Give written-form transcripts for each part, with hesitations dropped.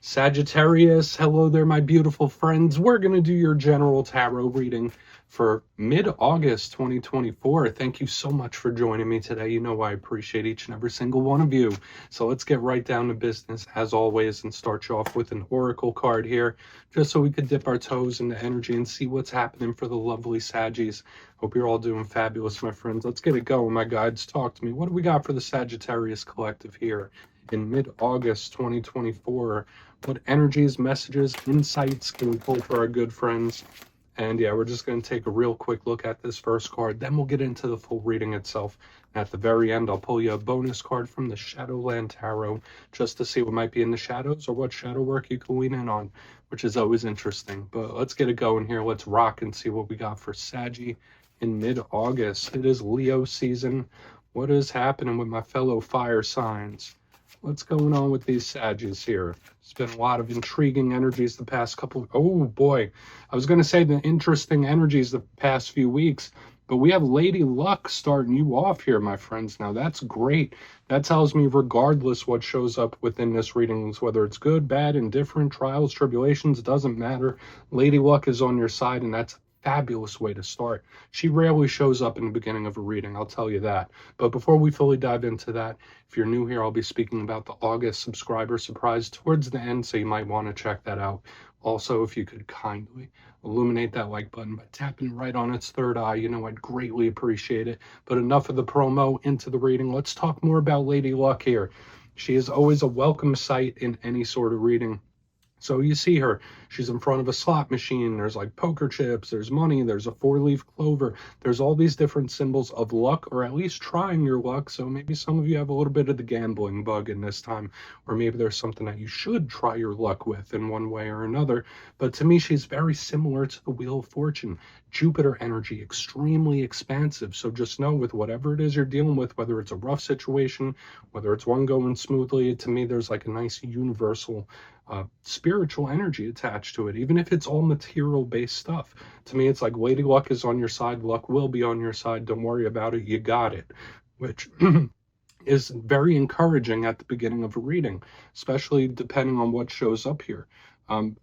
Sagittarius, hello there, my beautiful friends. We're going to do your general tarot reading for mid-August 2024. Thank you so much for joining me today. You know I appreciate each and every single one of you. So let's get right down to business, as always, and start you off with an oracle card here, just so we could dip our toes into energy and see what's happening for the lovely Saggies. Hope you're all doing fabulous, my friends. Let's get it going, my guides. Talk to me. What do we got for the Sagittarius Collective here in mid-August 2024? What energies, messages, insights can we pull for our good friends? And yeah, we're just going to take a real quick look at this first card. Then we'll get into the full reading itself. At the very end, I'll pull you a bonus card from the Shadowland Tarot just to see what might be in the shadows or what shadow work you can lean in on, which is always interesting. But let's get it going here. Let's rock and see what we got for Saggy in mid-August. It is Leo season. What is happening with my fellow fire signs? What's going on with these Saggies here? There's been a lot of intriguing energies the past couple. Oh boy, I was going to say the interesting energies the past few weeks, but we have Lady Luck starting you off here, my friends. Now that's great. That tells me regardless what shows up within this reading, whether it's good, bad, indifferent, trials, tribulations, doesn't matter. Lady Luck is on your side, and that's fabulous way to start. She rarely shows up in the beginning of a reading, I'll tell you that. But before we fully dive into that, if you're new here, I'll be speaking about the August subscriber surprise towards the end, so you might want to check that out. Also, if you could kindly illuminate that like button by tapping right on its third eye, you know I'd greatly appreciate it. But enough of the promo, into the reading. Let's talk more about Lady Luck here. She is always a welcome sight in any sort of reading. So you see her, she's in front of a slot machine, there's like poker chips, there's money, there's a 4-leaf clover, there's all these different symbols of luck, or at least trying your luck. So maybe some of you have a little bit of the gambling bug in this time, or maybe there's something that you should try your luck with in one way or another. But to me, she's very similar to the Wheel of Fortune. Jupiter energy, extremely expansive. So just know with whatever it is you're dealing with, whether it's a rough situation, whether it's one going smoothly, to me, there's like a nice universal spiritual energy attached to it, even if it's all material based stuff. To me, it's like Lady Luck is on your side, luck will be on your side, don't worry about it, you got it, which is very encouraging at the beginning of a reading, especially depending on what shows up here.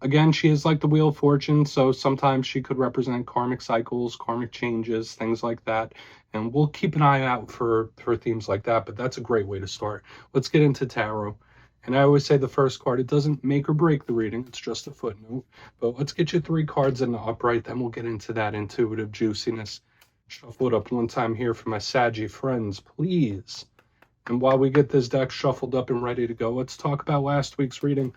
Again, she is like the Wheel of Fortune, so sometimes she could represent karmic cycles, karmic changes, things like that, and we'll keep an eye out for themes like that. But that's a great way to start. Let's get into tarot. And I always say the first card, it doesn't make or break the reading, it's just a footnote. But let's get you 3 cards in the upright, then we'll get into that intuitive juiciness. Shuffle it up one time here for my Saggy friends, please. And while we get this deck shuffled up and ready to go, let's talk about last week's reading.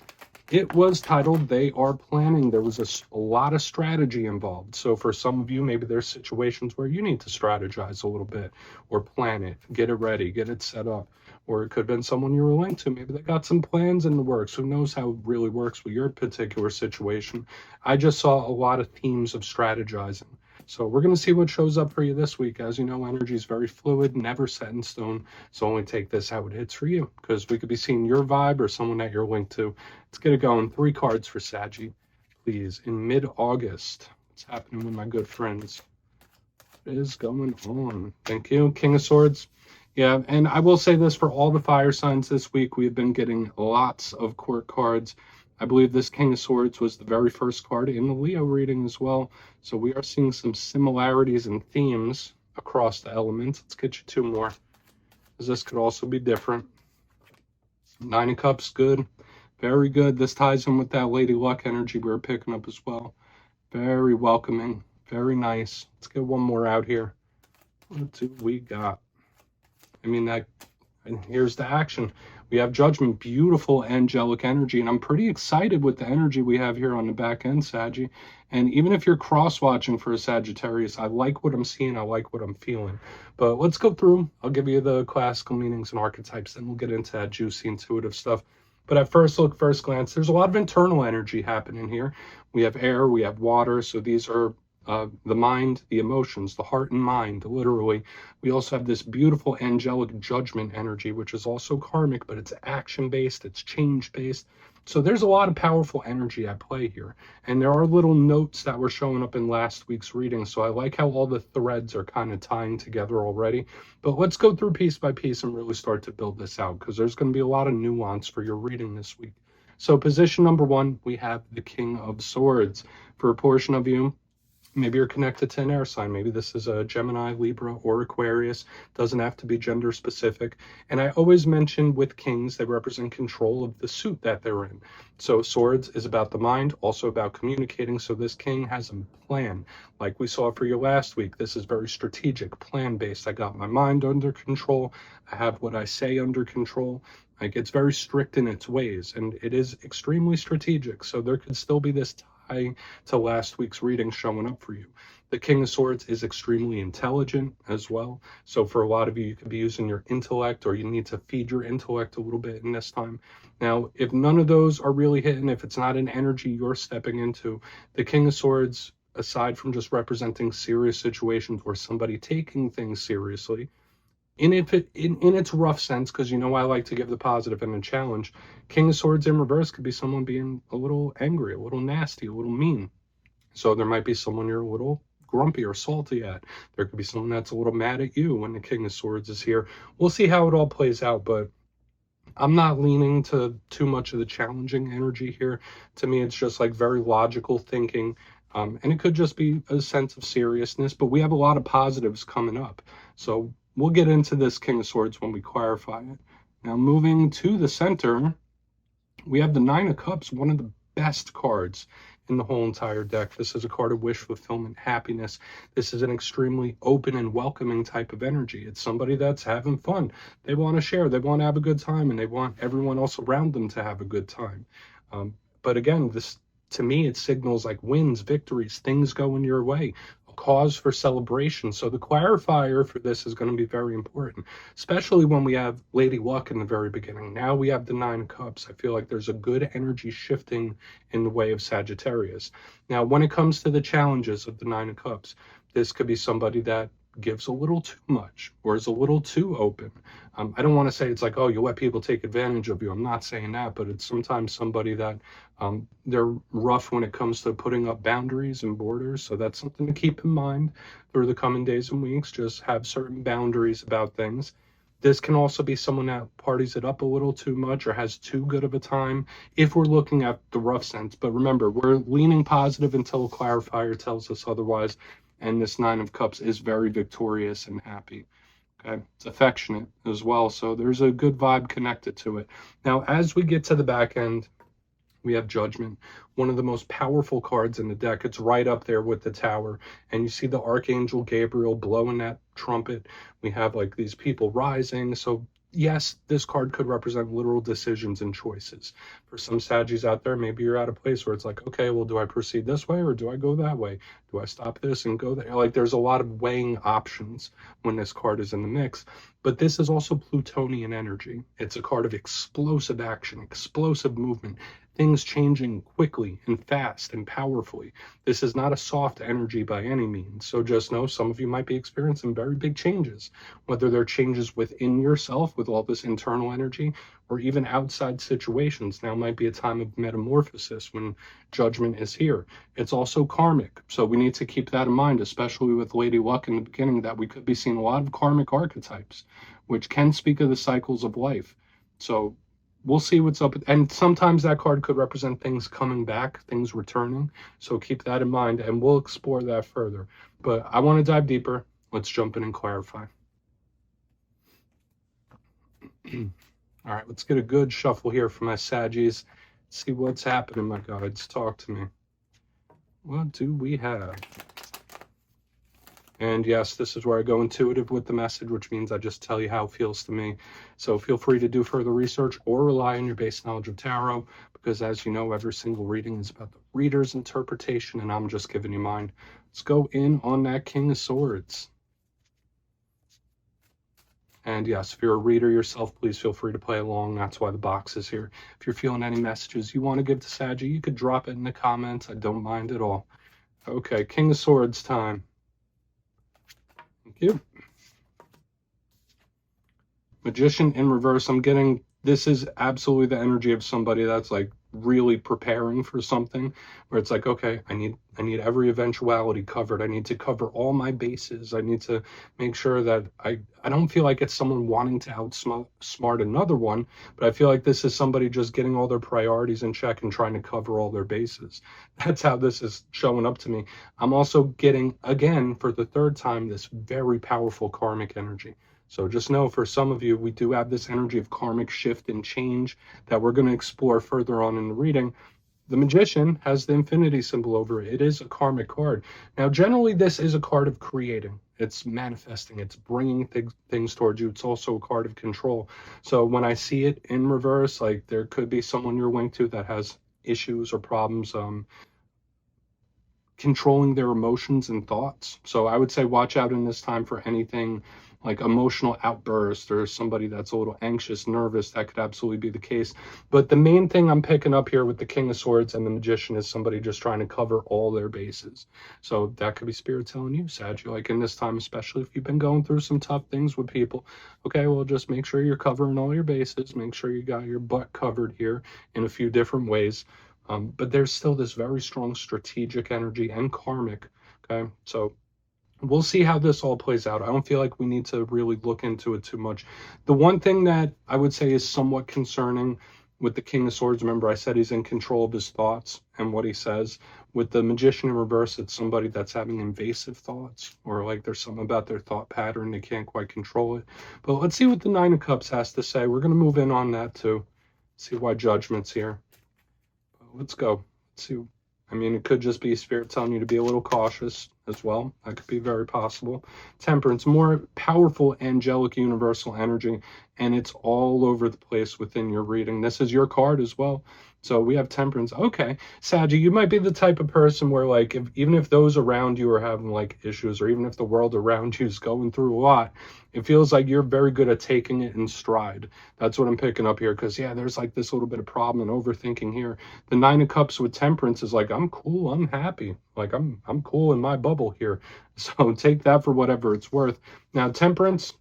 It was titled, They Are Planning. There was a lot of strategy involved. So for some of you, maybe there's situations where you need to strategize a little bit or plan it, get it ready, get it set up. Or it could have been someone you were linked to. Maybe they got some plans in the works. Who knows how it really works with your particular situation. I just saw a lot of themes of strategizing. So we're going to see what shows up for you this week. As you know, energy is very fluid, never set in stone. So only take this how it hits for you, because we could be seeing your vibe or someone that you're linked to. Let's get it going. 3 cards for Saggy, please. In mid-August, what's happening with my good friends? What is going on? Thank you. King of Swords. Yeah, and I will say this, for all the fire signs this week, we've been getting lots of court cards. I believe this King of Swords was the very first card in the Leo reading as well. So we are seeing some similarities and themes across the elements. Let's get you 2 more, because this could also be different. 9 of Cups, good. Very good. This ties in with that Lady Luck energy we were picking up as well. Very welcoming. Very nice. Let's get one more out here. What do we got? I mean, and here's the action. We have Judgment, beautiful angelic energy, and I'm pretty excited with the energy we have here on the back end, Saggy. And even if you're cross-watching for a Sagittarius, I like what I'm seeing, I like what I'm feeling. But let's go through. I'll give you the classical meanings and archetypes, then we'll get into that juicy, intuitive stuff. But at first look, first glance, there's a lot of internal energy happening here. We have air, we have water, so these are the mind, the emotions, the heart and mind, literally. We also have this beautiful angelic judgment energy, which is also karmic, but it's action-based, it's change-based. So there's a lot of powerful energy at play here. And there are little notes that were showing up in last week's reading. So I like how all the threads are kind of tying together already. But let's go through piece by piece and really start to build this out, because there's going to be a lot of nuance for your reading this week. So position number 1, we have the King of Swords. For a portion of you, maybe you're connected to an air sign. Maybe this is a Gemini, Libra, or Aquarius. Doesn't have to be gender specific. And I always mention with kings, they represent control of the suit that they're in. So swords is about the mind, also about communicating. So this king has a plan. Like we saw for you last week, this is very strategic, plan-based. I got my mind under control. I have what I say under control. Like, it's very strict in its ways, and it is extremely strategic. So there could still be this to last week's reading showing up for you. The King of Swords is extremely intelligent as well. So for a lot of you, you could be using your intellect, or you need to feed your intellect a little bit in this time. Now, if none of those are really hitting, if it's not an energy you're stepping into, the King of Swords, aside from just representing serious situations or somebody taking things seriously, in its rough sense, because you know I like to give the positive and a challenge, King of Swords in reverse could be someone being a little angry, a little nasty, a little mean. So there might be someone you're a little grumpy or salty at. There could be someone that's a little mad at you when the King of Swords is here. We'll see how it all plays out, but I'm not leaning to too much of the challenging energy here. To me, it's just like very logical thinking. And it could just be a sense of seriousness, but we have a lot of positives coming up. So we'll get into this King of Swords when we clarify it. Now, moving to the center, we have the Nine of Cups, one of the best cards in the whole entire deck. This is a card of wish fulfillment, happiness. This is an extremely open and welcoming type of energy. It's somebody that's having fun. They want to share, they want to have a good time, and they want everyone else around them to have a good time. But again, this, to me, it signals like wins, victories, things going your way, a cause for celebration. So the clarifier for this is going to be very important, especially when we have Lady Luck in the very beginning. Now we have the Nine of Cups. I feel like there's a good energy shifting in the way of Sagittarius. Now, when it comes to the challenges of the Nine of Cups, this could be somebody that gives a little too much or is a little too open. I don't want to say it's like, oh, you let people take advantage of you. I'm not saying that, but it's sometimes somebody that they're rough when it comes to putting up boundaries and borders. So that's something to keep in mind through the coming days and weeks. Just have certain boundaries about things. This can also be someone that parties it up a little too much or has too good of a time if we're looking at the rough sense. But remember, we're leaning positive until a clarifier tells us otherwise. And this Nine of Cups is very victorious and happy. Okay, it's affectionate as well. So there's a good vibe connected to it. Now, as we get to the back end, we have Judgment, one of the most powerful cards in the deck. It's right up there with the Tower. And you see the Archangel Gabriel blowing that trumpet. We have like these people rising. So yes, this card could represent literal decisions and choices. For some Saggies out there, maybe you're at a place where it's like, okay, well, do I proceed this way or do I go that way? Do I stop this and go there? Like, there's a lot of weighing options when this card is in the mix. But this is also Plutonian energy. It's a card of explosive action, explosive movement, things changing quickly and fast and powerfully. This is not a soft energy by any means. So just know some of you might be experiencing very big changes, whether they're changes within yourself with all this internal energy or even outside situations. Now might be a time of metamorphosis when Judgment is here. It's also karmic. So we need to keep that in mind, especially with Lady Luck in the beginning, that we could be seeing a lot of karmic archetypes, which can speak of the cycles of life. So we'll see what's up. And sometimes that card could represent things coming back, things returning. So keep that in mind, and we'll explore that further. But I want to dive deeper. Let's jump in and clarify. All right, let's get a good shuffle here for my Saggies. See what's happening, my guides. Talk to me. What do we have? And yes, this is where I go intuitive with the message, which means I just tell you how it feels to me. So feel free to do further research or rely on your base knowledge of tarot, because as you know, every single reading is about the reader's interpretation, and I'm just giving you mine. Let's go in on that King of Swords. And yes, if you're a reader yourself, please feel free to play along. That's why the box is here. If you're feeling any messages you want to give to Saggy, you could drop it in the comments. I don't mind at all. Okay, King of Swords time. Thank you. Magician in reverse. I'm getting, this is absolutely the energy of somebody that's like really preparing for something, where it's like, okay, I need every eventuality covered. I need to cover all my bases. I need to make sure that I don't feel like it's someone wanting to outsmart another one, but I feel like this is somebody just getting all their priorities in check and trying to cover all their bases. That's how this is showing up to me. I'm also getting, again, for the third time, this very powerful karmic energy. So just know, for some of you, we do have this energy of karmic shift and change that we're going to explore further on in the reading. The Magician has the infinity symbol over it. It is a karmic card. Now, generally, this is a card of creating. It's manifesting. It's bringing things towards you. It's also a card of control. So when I see it in reverse, like there could be someone you're linked to that has issues or problems controlling their emotions and thoughts. So I would say watch out in this time for anything like emotional outburst or somebody that's a little anxious, nervous. That could absolutely be the case. But the main thing I'm picking up here with the King of Swords and the Magician is somebody just trying to cover all their bases. So that could be Spirit telling you, Sag, like in this time, especially if you've been going through some tough things with people, okay, well, just make sure you're covering all your bases. Make sure you got your butt covered here in a few different ways. But there's still this very strong strategic energy and karmic, okay? So we'll see how this all plays out. I don't feel like we need to really look into it too much. The one thing that I would say is somewhat concerning with the King of Swords, remember I said he's in control of his thoughts and what he says. With the Magician in reverse, it's somebody that's having invasive thoughts, or like there's something about their thought pattern, they can't quite control it. But let's see what the Nine of Cups has to say. We're going to move in on that too. See why Judgment's here. Let's go. Let's see. I mean, it could just be Spirit telling you to be a little cautious as well. That could be very possible. Temperance, more powerful angelic universal energy, and it's all over the place within your reading. This is your card as well. So we have Temperance. Okay, Saggy, you might be the type of person where, like, even if those around you are having like issues, or even if the world around you is going through a lot, it feels like you're very good at taking it in stride. That's what I'm picking up here, because yeah, there's like this little bit of problem and overthinking here. The Nine of Cups with Temperance is like, I'm cool, I'm happy, like I'm cool in my bubble here. So take that for whatever it's worth. Now, Temperance,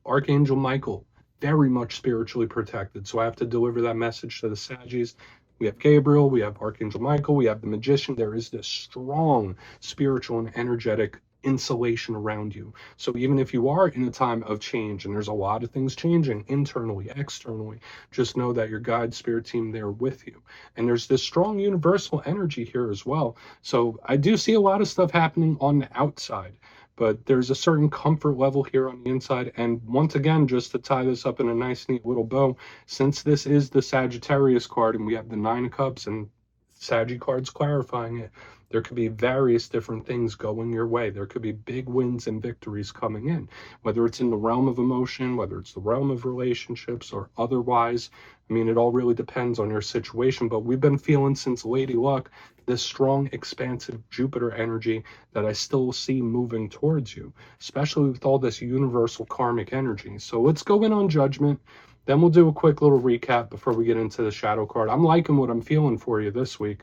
Archangel Michael, very much spiritually protected. So I have to deliver that message to the Saggies. We have Gabriel, we have Archangel Michael, we have the Magician. There is this strong spiritual and energetic insulation around you. So even if you are in a time of change, and there's a lot of things changing internally, externally, just know that your guide spirit team there with you. And there's this strong universal energy here as well. So I do see a lot of stuff happening on the outside, but there's a certain comfort level here on the inside. And once again, just to tie this up in a nice, neat little bow, since this is the Sagittarius card and we have the Nine of Cups and Saggy cards clarifying it, there could be various different things going your way. There could be big wins and victories coming in, whether it's in the realm of emotion, whether it's the realm of relationships or otherwise. I mean, it all really depends on your situation, but we've been feeling since Lady Luck this strong, expansive Jupiter energy that I still see moving towards you, especially with all this universal karmic energy. So let's go in on Judgment. Then we'll do a quick little recap before we get into the shadow card. I'm liking what I'm feeling for you this week.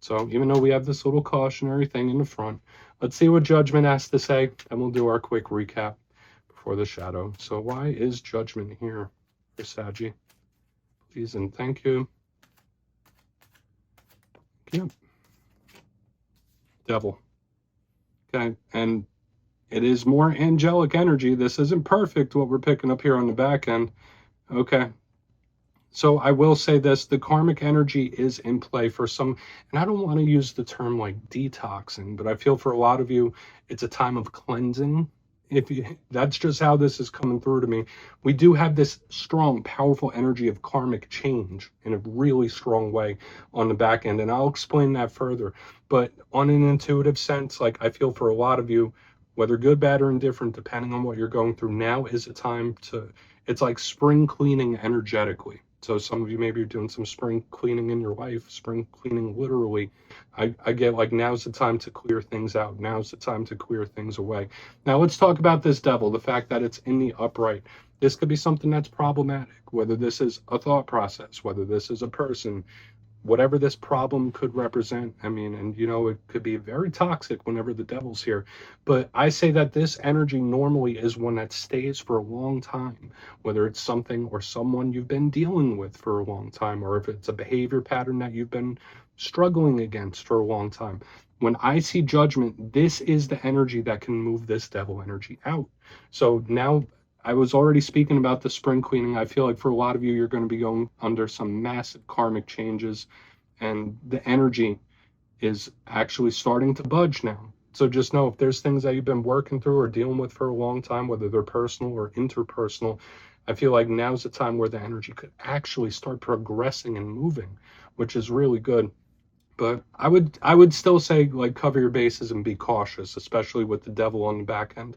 So even though we have this little cautionary thing in the front, let's see what Judgment has to say, and we'll do our quick recap before the shadow. So why is Judgment here for Saggy? Please and thank you. Thank you. Devil. Okay, and it is more angelic energy. This isn't perfect, what we're picking up here on the back end. Okay. So I will say this, the karmic energy is in play for some, and I don't want to use the term like detoxing, but I feel for a lot of you, it's a time of cleansing. That's just how this is coming through to me. We do have this strong, powerful energy of karmic change in a really strong way on the back end, and I'll explain that further. But on an intuitive sense, like I feel for a lot of you, whether good, bad, or indifferent, depending on what you're going through, now is a time to, it's like spring cleaning energetically. So some of you maybe are doing some spring cleaning in your life, spring cleaning literally. I get like, now's the time to clear things out. Now's the time to clear things away. Now let's talk about this Devil, the fact that it's in the upright. This could be something that's problematic, whether this is a thought process, whether this is a person, whatever this problem could represent. I mean, and you know, it could be very toxic whenever the devil's here. But I say that this energy normally is one that stays for a long time, whether it's something or someone you've been dealing with for a long time, or if it's a behavior pattern that you've been struggling against for a long time. When I see judgment, this is the energy that can move this devil energy out. So now, I was already speaking about the spring cleaning. I feel like for a lot of you, you're going to be going under some massive karmic changes, and the energy is actually starting to budge now. So just know, if there's things that you've been working through or dealing with for a long time, whether they're personal or interpersonal, I feel like now's the time where the energy could actually start progressing and moving, which is really good. But I would still say, like, cover your bases and be cautious, especially with the devil on the back end.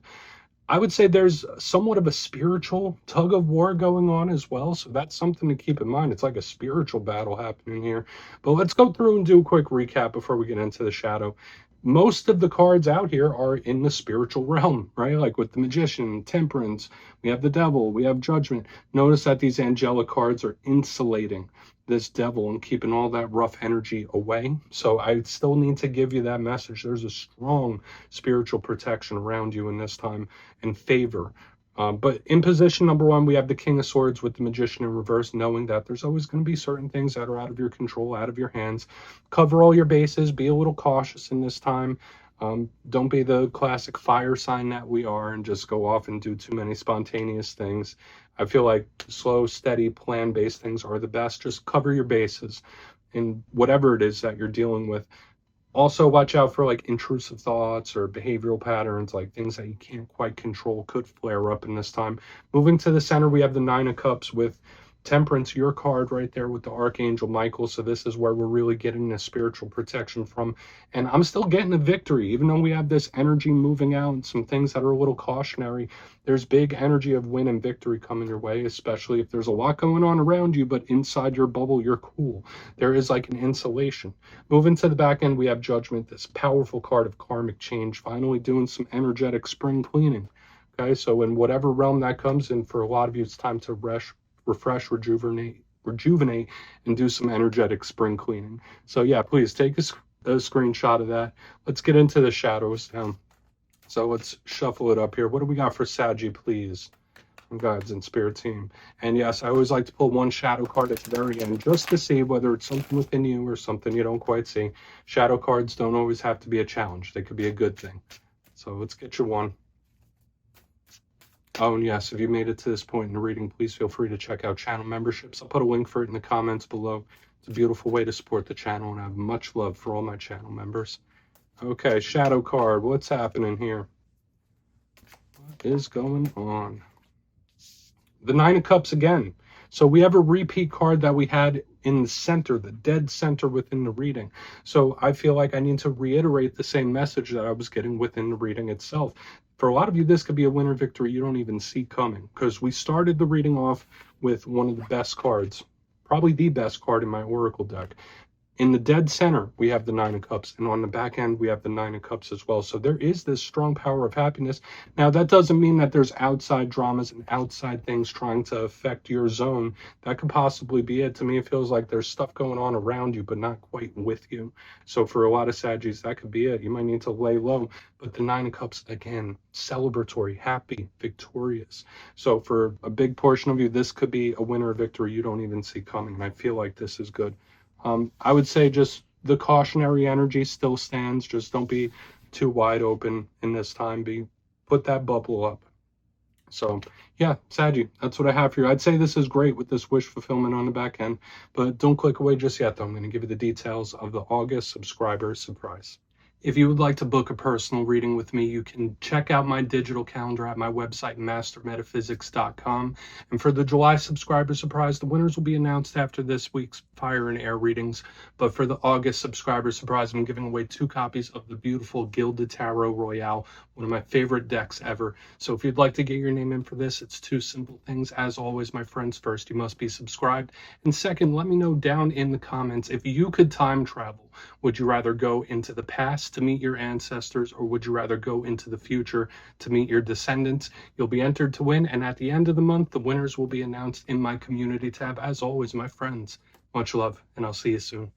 I would say there's somewhat of a spiritual tug of war going on as well. So that's something to keep in mind. It's like a spiritual battle happening here. But let's go through and do a quick recap before we get into the shadow. Most of the cards out here are in the spiritual realm, right? Like with the Magician, Temperance, we have the Devil, we have Judgment. Notice that these angelic cards are insulating this devil and keeping all that rough energy away. So I still need to give you that message. There's a strong spiritual protection around you in this time, and favor. But in position number one, we have the King of Swords with the Magician in reverse, knowing that there's always going to be certain things that are out of your control, out of your hands. Cover all your bases. Be a little cautious in this time. Don't be the classic fire sign that we are and just go off and do too many spontaneous things. I feel like slow, steady, plan-based things are the best. Just cover your bases in whatever it is that you're dealing with. Also, watch out for like intrusive thoughts or behavioral patterns, like things that you can't quite control could flare up in this time. Moving to the center, we have the Nine of Cups with Temperance, your card right there with the Archangel Michael. So this is where we're really getting the spiritual protection from. And I'm still getting a victory, even though we have this energy moving out and some things that are a little cautionary. There's big energy of win and victory coming your way, especially if there's a lot going on around you, but inside your bubble, you're cool. There is like an insulation. Moving to the back end, we have Judgment, this powerful card of karmic change, finally doing some energetic spring cleaning. Okay, so in whatever realm that comes in, for a lot of you, it's time to refresh, rejuvenate, and do some energetic spring cleaning. So yeah, please take a screenshot of that. Let's get into the shadows now. So let's shuffle it up here. What do we got for Saggy, please? Guides and Spirit Team. And yes, I always like to pull one shadow card at the very end, just to see whether it's something within you or something you don't quite see. Shadow cards don't always have to be a challenge. They could be a good thing. So let's get you one. Oh, and yes, if you made it to this point in the reading, please feel free to check out channel memberships. I'll put a link for it in the comments below. It's a beautiful way to support the channel, and I have much love for all my channel members. Okay, shadow card. What's happening here? What is going on? The Nine of Cups again. So we have a repeat card that we had in the center, the dead center within the reading. So I feel like I need to reiterate the same message that I was getting within the reading itself. For a lot of you, this could be a winner victory you don't even see coming, because we started the reading off with one of the best cards, probably the best card in my Oracle deck. In the dead center, we have the Nine of Cups, and on the back end, we have the Nine of Cups as well. So there is this strong power of happiness. Now, that doesn't mean that there's outside dramas and outside things trying to affect your zone. That could possibly be it. To me, it feels like there's stuff going on around you, but not quite with you. So for a lot of Saggies, that could be it. You might need to lay low. But the Nine of Cups, again, celebratory, happy, victorious. So for a big portion of you, this could be a winner or victory you don't even see coming. And I feel like this is good. I would say just the cautionary energy still stands. Just don't be too wide open in this time. Put that bubble up. So yeah, Saggy, that's what I have for you. I'd say this is great with this wish fulfillment on the back end, but don't click away just yet, though. I'm going to give you the details of the August subscriber surprise. If you would like to book a personal reading with me, you can check out my digital calendar at my website, mastermetaphysics.com. And for the July subscriber surprise, the winners will be announced after this week's fire and air readings. But for the August subscriber surprise, I'm giving away 2 copies of the beautiful Gilded Tarot Royale, one of my favorite decks ever. So if you'd like to get your name in for this, it's 2 simple things. As always, my friends, first, you must be subscribed. And second, let me know down in the comments, if you could time travel, would you rather go into the past to meet your ancestors, or would you rather go into the future to meet your descendants? You'll be entered to win, and at the end of the month, the winners will be announced in my community tab. As always, my friends, Much love, and I'll see you soon.